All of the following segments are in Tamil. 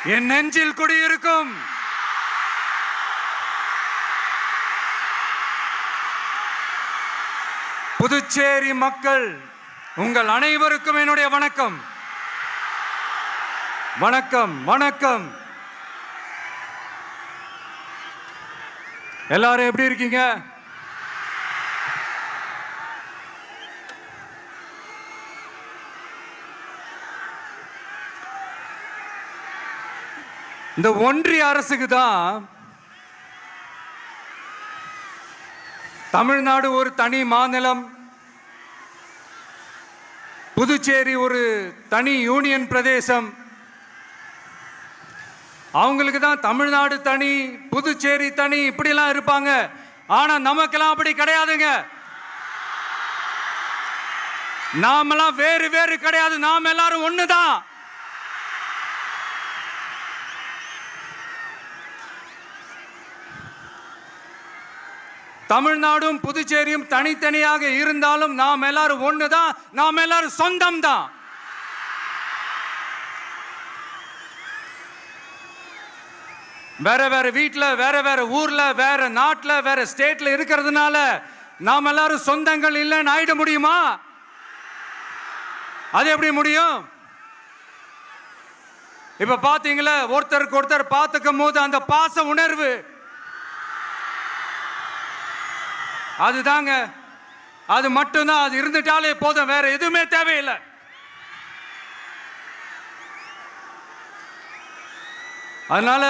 என் நெஞ்சில் குடியிருக்கும் புதுச்சேரி மக்கள் உங்கள் அனைவருக்கும் என்னுடைய வணக்கம். வணக்கம் வணக்கம். எல்லாரும் எப்படி இருக்கீங்க? இந்த ஒன்றிய அரசுக்கு தான் தமிழ்நாடு ஒரு தனி மாநிலம், புதுச்சேரி ஒரு தனி யூனியன் பிரதேசம். அவங்களுக்கு தான் தமிழ்நாடு தனி, புதுச்சேரி தனி, இப்படிலாம் இருப்பாங்க. ஆனா நமக்கெல்லாம் அப்படி கிடையாதுங்க. நாமெல்லாம் வேறு வேறு கிடையாது. நாம் எல்லாரும் ஒண்ணுதான். தமிழ்நாடும் புதுச்சேரியும் தனித்தனியாக இருந்தாலும் நாம் எல்லாரும் ஒண்ணுதான். நாம் எல்லாரும் சொந்தம் தான். வேற வேற வீட்டுல, வேற வேற ஊர்ல, வேற நாட்டுல, வேற ஸ்டேட்ல இருக்கிறதுனால நாம் எல்லாரும் சொந்தங்கள் இல்லைன்னு ஆயிட முடியுமா? அது எப்படி முடியும்? இப்ப பாத்தீங்களா, ஒருத்தருக்கு ஒருத்தர் பார்த்துக்கும் போது அந்த பாச உணர்வு, அதுதாங்க, அது மட்டும்தான். அது இருந்துட்டாலே போதும், வேற எதுவுமே தேவையில்லை. அதனால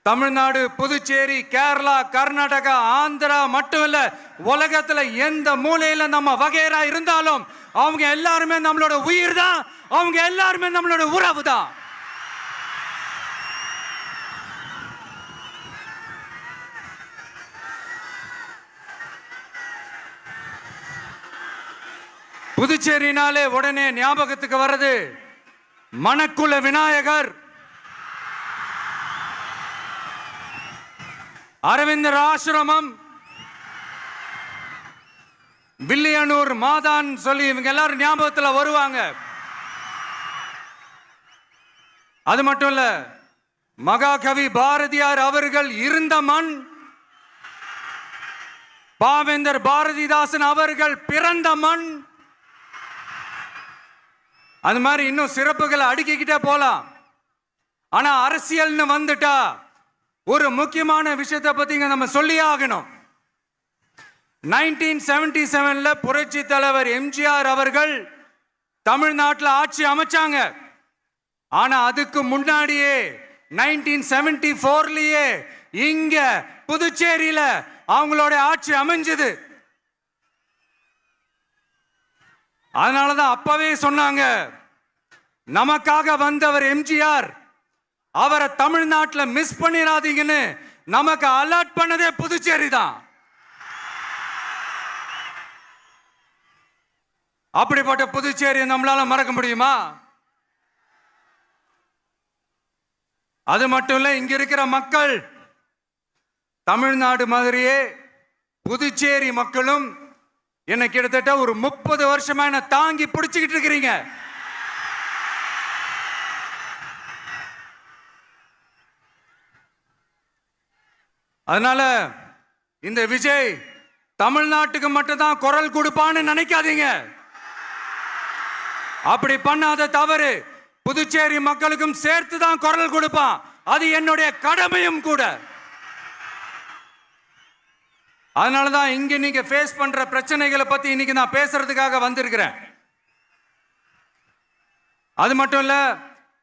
தமிழ்நாடு, புதுச்சேரி, கேரளா, கர்நாடகா, ஆந்திரா மட்டும் இல்ல, உலகத்துல எந்த மூலையில நம்ம வகைரா இருந்தாலும் அவங்க எல்லாருமே நம்மளோட உயிர் தான். அவங்க எல்லாருமே நம்மளோட உறவு தான். புதுச்சேரினாலே உடனே ஞாபகத்துக்கு வர்றது மணக்குள விநாயகர், அரவிந்தர் ஆசிரமம், வில்லியனூர் மாதான் சொல்லி இவங்க எல்லாரும் ஞாபகத்தில் வருவாங்க. அது மட்டும் இல்ல, மகாகவி பாரதியார் அவர்கள் இருந்த மண், பாவேந்தர் பாரதிதாசன் அவர்கள் பிறந்த மண். அது மாதிரி இன்னும் சிறப்புகளை அடுக்கிக்கிட்டே போலாம். ஆனா அரசியல்னு வந்துட்டா ஒரு முக்கியமான விஷயத்தை பத்தி நம்ம சொல்லி ஆகணும். 1977ல புரட்சி தலைவர் எம்ஜிஆர் அவர்கள் தமிழ்நாட்டில் ஆட்சி அமைச்சாங்க. ஆனா அதுக்கு முன்னாடியே 1974லயே இங்க புதுச்சேரியில அவங்களோட ஆட்சி அமைஞ்சது. அதனாலதான் அப்பவே சொன்னாங்க, நமக்காக வந்தவர் எம்ஜிஆர், அவரை தமிழ்நாட்டில் மிஸ் பண்ணிடாதீங்கன்னு நமக்கு அலர்ட் பண்ணதே புதுச்சேரி தான். அப்படிப்பட்ட புதுச்சேரியை நம்மளால மறக்க முடியுமா? அது மட்டும் இல்ல, இங்க இருக்கிற மக்கள் தமிழ்நாடு மாதிரியே புதுச்சேரி மக்களும் என்ன கிட்டத்தட்ட ஒரு 30 வருஷமா என்ன தாங்கி பிடிச்சுக்கிட்டு இருக்கிறீங்க. அதனால இந்த விஜய் தமிழ்நாட்டுக்கு மட்டும்தான் குரல் கொடுப்பான்னு நினைக்காதீங்க. அப்படி பண்ணாத தவறு. புதுச்சேரி மக்களுக்கும் சேர்த்து தான் குரல் கொடுப்பான். அது என்னுடைய கடமையும் கூட. அதனாலதான் இங்க நீங்க ஃபேஸ் பண்ற பிரச்சனைகளை பத்தி இன்னைக்கு நான் பேசுறதுக்காக வந்திருக்கிறேன். அது மட்டும் இல்ல,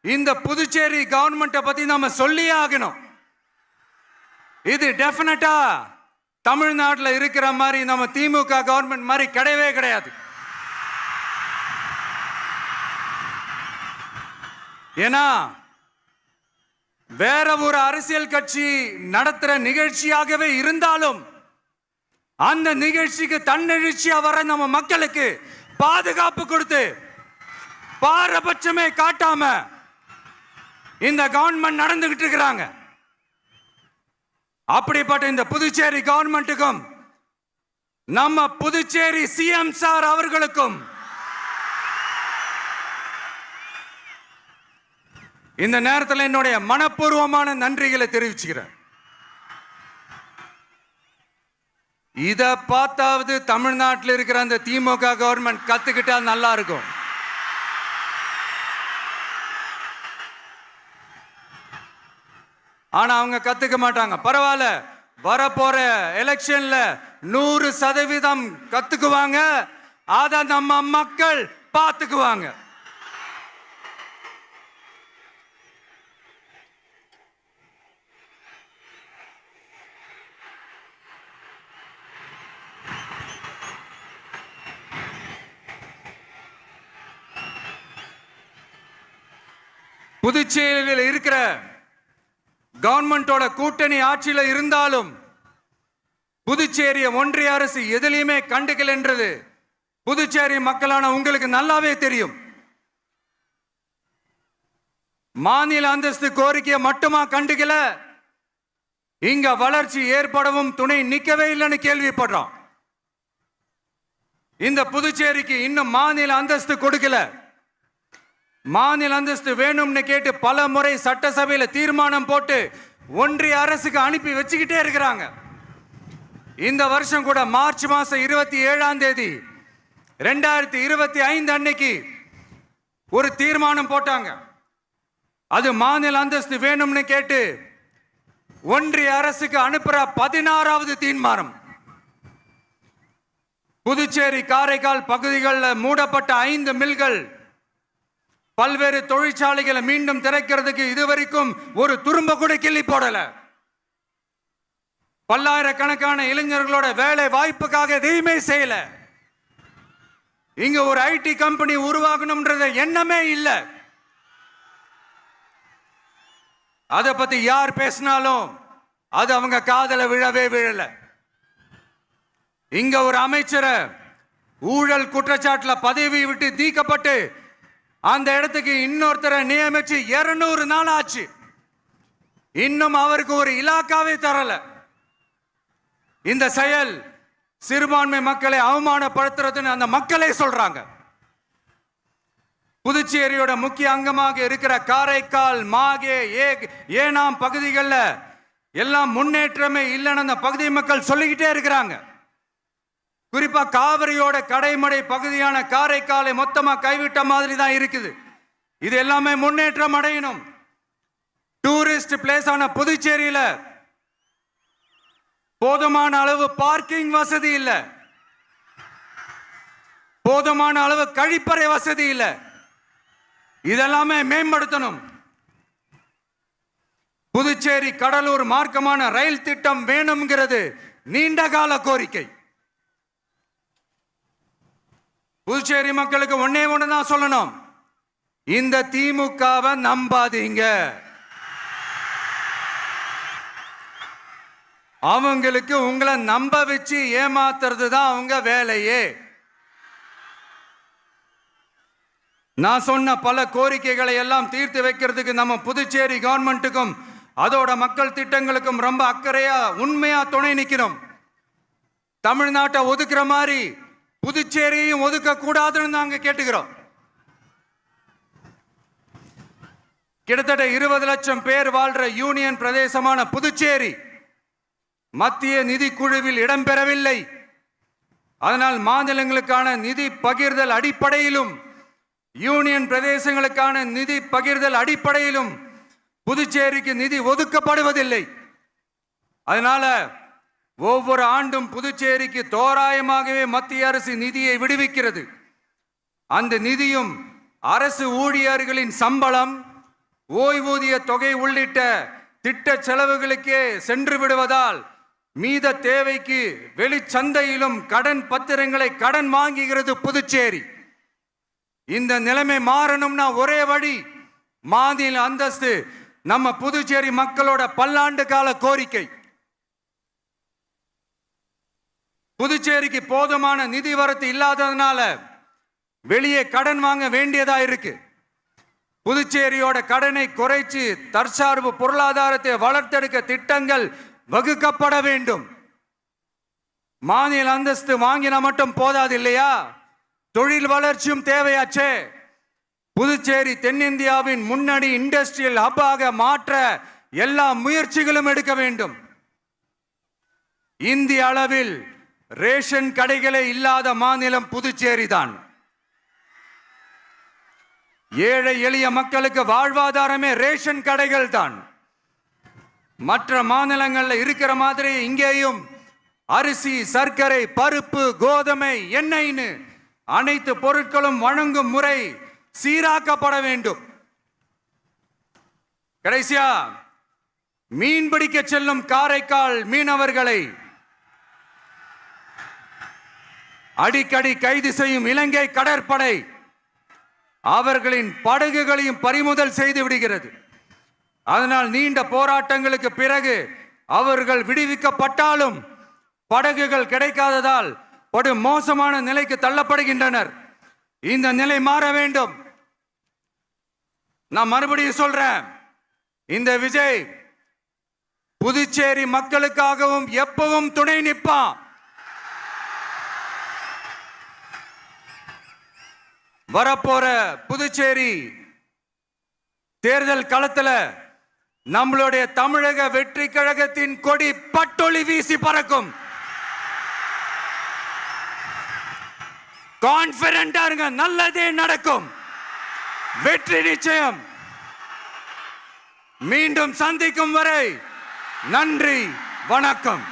இந்த புதுச்சேரி கவர்மெண்ட்டை பத்தி நாம சொல்லியே ஆகணும். இது டெஃபினட்டா தமிழ்நாட்டில் இருக்கிற மாதிரி நம்ம திமுக கவர்மெண்ட் மாதிரி கிடையவே கிடையாது. ஏன்னா வேற ஒரு அரசியல் கட்சி நடத்துற நிகழ்ச்சியாகவே இருந்தாலும் அந்த நிகழ்ச்சிக்கு தன்னெழுச்சியா வர நம்ம மக்களுக்கு பாதுகாப்பு கொடுத்து பாரபட்சமே காட்டாம இந்த கவர்மெண்ட் நடந்துகிட்டு இருக்கிறாங்க. அப்படிப்பட்ட இந்த புதுச்சேரி கவர்மெண்ட்டுக்கும் நம்ம புதுச்சேரி சிஎம் சார் அவர்களுக்கும் இந்த நேரத்தில் என்னுடைய மனப்பூர்வமான நன்றிகளை தெரிவிச்சுக்கிறேன். இத பார்த்தாவது தமிழ்நாட்டில் இருக்கிற அந்த திமுக கவர்மெண்ட் கத்துக்கிட்டா நல்லா இருக்கும். ஆனா அவங்க கத்துக்க மாட்டாங்க. பரவாயில்ல, வரப்போற எலெக்ஷன்ல 100% கத்துக்குவாங்க. அத நம்ம மக்கள் பார்த்துக்குவாங்க. புதுச்சேரியில் இருக்கிற கவர்மெண்டோட கூட்டணி ஆட்சியில் இருந்தாலும் புதுச்சேரிய ஒன்றிய அரசு எதிலையுமே கண்டுக்கல என்றது புதுச்சேரி மக்களான உங்களுக்கு நல்லாவே தெரியும். மாநில அந்தஸ்து கோரிக்கையை மட்டுமா கண்டுக்கல, இங்க வளர்ச்சி ஏற்படவும் துணை நிக்கவே இல்லைன்னு கேள்விப்படுறோம். இந்த புதுச்சேரிக்கு இன்னும் மாநில அந்தஸ்து கொடுக்கல. மாநில அந்தஸ்து வேணும்னு கேட்டு பல முறை சட்டசபையில் தீர்மானம் போட்டு ஒன்றிய அரசுக்கு அனுப்பி வச்சுக்கிட்டே இருக்கிறாங்க. இந்த வருஷம் கூட மார்ச் மாசம் 27ஆம் தேதி 2025 அன்னைக்கு ஒரு தீர்மானம் போட்டாங்க. அது மாநில அந்தஸ்து வேணும்னு கேட்டு ஒன்றிய அரசுக்கு அனுப்புற 16வது தீர்மானம். புதுச்சேரி காரைக்கால் பகுதிகளில் மூடப்பட்ட 5 மில்கள், பல்வேறு தொழிற்சாலைகளை மீண்டும் திறக்கிறதுக்கு இதுவரைக்கும் ஒரு துரும்ப கூட கிள்ளி போடல. பல்லாயிரக்கணக்கான இளைஞர்களோட வேலை வாய்ப்புக்காக எதையுமே செய்யல. இங்க ஒரு ஐடி கம்பெனி உருவாகணும்ன்றது எண்ணமே இல்லை. அதை பத்தி யார் பேசினாலும் அது அவங்க காதல விழவே விழல. இங்க ஒரு அமைச்சரை ஊழல் குற்றச்சாட்டுல பதவி விட்டு நீக்கப்பட்டு அந்த இடத்துக்கு இன்னொருத்தரை நியமிச்சு 200 நாள் ஆச்சு. இன்னும் அவருக்கு ஒரு இலாக்காவே தரல. இந்த செயல் சிறுபான்மை மக்களை அவமானப்படுத்துறதுன்னு அந்த மக்களே சொல்றாங்க. புதுச்சேரியோட முக்கிய அங்கமாக இருக்கிற காரைக்கால், மாகே, ஏனாம் பகுதிகளில் எல்லாம் முன்னேற்றமே இல்லைன்னு அந்த பகுதி மக்கள் சொல்லிக்கிட்டே இருக்கிறாங்க. குறிப்பா காவிரியோட கடைமடை பகுதியான காரைக்காலை மொத்தமா கைவிட்ட மாதிரி தான் இருக்குது. இது எல்லாமே முன்னேற்றம் அடையணும். டூரிஸ்ட் பிளேஸ் ஆன புதுச்சேரியில போதுமான அளவு பார்க்கிங் வசதி இல்லை, போதுமான அளவு கழிப்பறை வசதி இல்லை. இதெல்லாமே மேம்படுத்தணும். புதுச்சேரி கடலூர் மார்க்கமான ரயில் திட்டம் வேணும்ங்கிறது நீண்ட கால கோரிக்கை. புதுச்சேரி மக்களுக்கு ஒன்னே ஒண்ணுதான் சொல்லணும், இந்த திமுகவை நம்பாதீங்க. அவங்களுக்கு உங்களை நம்ப வச்சு ஏமாத்துறது தான் அவங்க வேலையே. நான் சொன்ன பல கோரிக்கைகளை எல்லாம் தீர்த்து வைக்கிறதுக்கு நம்ம புதுச்சேரி கவர்மெண்ட்டுக்கும் அதோட மக்கள் திட்டங்களுக்கும் ரொம்ப அக்கறையா உண்மையா துணை நிற்கிறோம். தமிழ்நாட்டை ஒதுக்குற மாதிரி புதுச்சேரியும் ஒதுக்க கூடாதுன்னு நாங்க கேட்டுக்கிறோம். கிட்டத்தட்ட 20 லட்சம் பேர் வாழ்ற யூனியன் பிரதேசமான புதுச்சேரி மத்திய நிதி குழுவில் இடம்பெறவில்லை. அதனால் மாநிலங்களுக்கான நிதி பகிர்தல் அடிப்படையிலும் யூனியன் பிரதேசங்களுக்கான நிதி பகிர்தல் அடிப்படையிலும் புதுச்சேரிக்கு நிதி ஒதுக்கப்படுவதில்லை. அதனால ஒவ்வொரு ஆண்டும் புதுச்சேரிக்கு தோராயமாகவே மத்திய அரசு நிதியை விடுவிக்கிறது. அந்த நிதியும் அரசு ஊழியர்களின் சம்பளம், ஓய்வூதிய தொகை உள்ளிட்ட திட்ட செலவுகளுக்கே சென்று விடுவதால் மீத தேவைக்கு வெளிச்சந்தையிலும் கடன் பத்திரங்களை கடன் வாங்குகிறது புதுச்சேரி. இந்த நிலைமை மாறணும்னா ஒரே வழி, மாநில அந்தஸ்து நம்ம புதுச்சேரி மக்களோட பல்லாண்டு கால கோரிக்கை. புதுச்சேரிக்கு போதுமான நிதி வரத்து இல்லாததுனால வெளியே கடன் வாங்க வேண்டியதா இருக்கு. புதுச்சேரியோட கடனை குறைச்சு தற்சார்பு பொருளாதாரத்தை வளர்த்தெடுக்க திட்டங்கள் வகுக்கப்பட வேண்டும். மாநில அந்தஸ்து வாங்கினா மட்டும் போதாது இல்லையா, தொழில் வளர்ச்சியும் தேவையாச்சே. புதுச்சேரி தென்னிந்தியாவின் முன்னணி இண்டஸ்ட்ரியல் ஹப்பாக மாற்ற எல்லா முயற்சிகளும் எடுக்க வேண்டும். இந்திய அளவில் ரேஷன் கடைகளே இல்லாத மாநிலம் புதுச்சேரி தான். ஏழை எளிய மக்களுக்கு வாழ்வாதாரமே ரேஷன் கடைகள் தான். மற்ற மாநிலங்கள்ல இருக்கிற மாதிரி இங்கேயும் அரிசி, சர்க்கரை, பருப்பு, கோதுமை, எண்ணெய்னு அனைத்து பொருட்களும் வழங்கும் முறை சீராக்கப்பட வேண்டும். கடைசியா மீன் பிடிக்க செல்லும் காரைக்கால் மீனவர்களை அடிக்கடி கைது செய்யும் இலங்கை கடற்படை அவர்களின் படகுகளையும் பறிமுதல் செய்து விடுகிறது. அதனால் நீண்ட போராட்டங்களுக்கு பிறகு அவர்கள் விடுவிக்கப்பட்டாலும் படகுகள் கிடைக்காததால் படு மோசமான நிலைக்கு தள்ளப்படுகின்றனர். இந்த நிலை மாற வேண்டும். நான் மறுபடியும் சொல்றேன், இந்த விஜய் புதுச்சேரி மக்களுக்காகவும் எப்பவும் துணை நிற்பான். வரப்போற புதுச்சேரி தேர்தல் களத்துல நம்மளுடைய தமிழக வெற்றி கழகத்தின் கொடி பட்டொளி வீசி பறக்கும். கான்பிடென்டா இருங்க, நல்லதே நடக்கும். வெற்றி நிச்சயம். மீண்டும் சந்திக்கும் வரை நன்றி, வணக்கம்.